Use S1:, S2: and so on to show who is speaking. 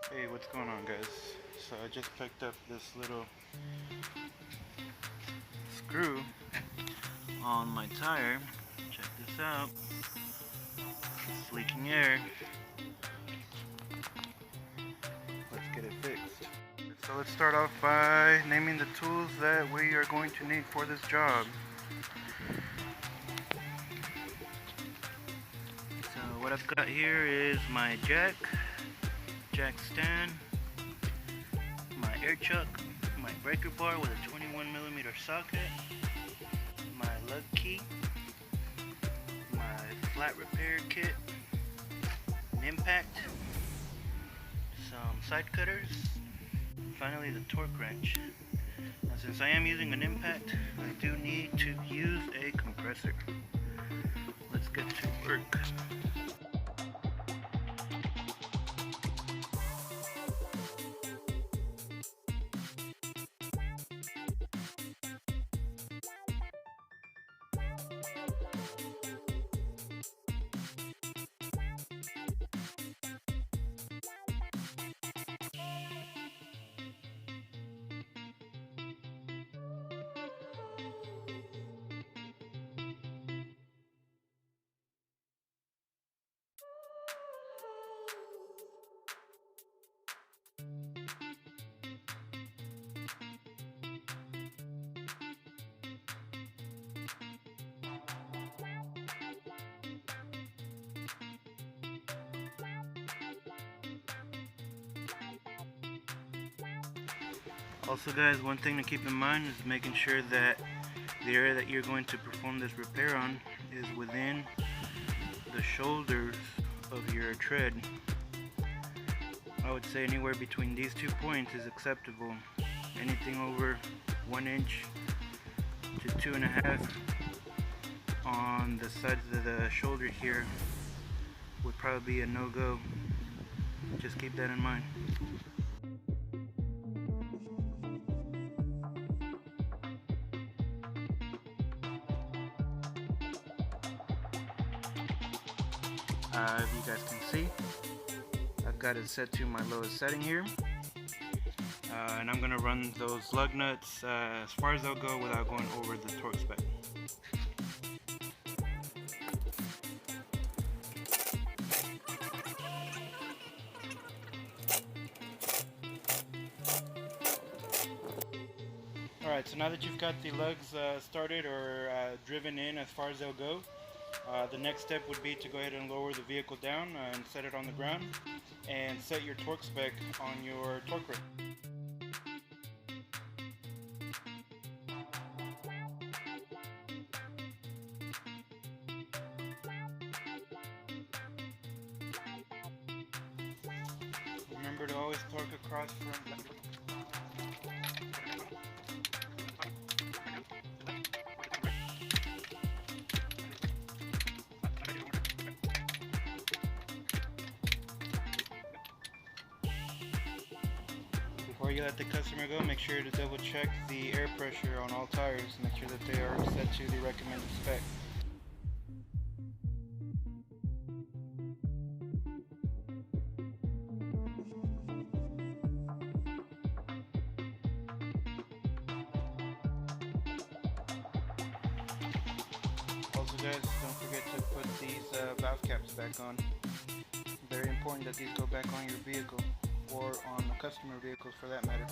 S1: Hey, what's going on, guys? So I just picked up this little screw on my tire. Check this out. It's leaking air. Let's get it fixed. So let's start off by naming the tools that we are going to need for this job. So what I've got here is my jack stand, my air chuck, my breaker bar with a 21mm socket, my lug key, my flat repair kit, an impact, some side cutters, finally the torque wrench. Now since I am using an impact, I do need to use a compressor. Let's get to work. Also guys, one thing to keep in mind is making sure that the area that you're going to perform this repair on is within the shoulders of your tread. I would say anywhere between these 2 points is acceptable. Anything over 1 inch to 2.5 on the sides of the shoulder here would probably be a no-go. Just keep that in mind. If you guys can see, I've got it set to my lowest setting here, and I'm gonna run those lug nuts as far as they'll go without going over the torque spec. Alright, so now that you've got the lugs started or driven in as far as they'll go, the next step would be to go ahead and lower the vehicle down and set it on the ground and set your torque spec on your torque wrench. Remember to always torque across from Before you let the customer go, make sure to double check the air pressure on all tires. Make sure that they are set to the recommended spec. Also guys, don't forget to put these valve caps back on. Very important that these go back on your vehicle, or on the customer vehicles for that matter.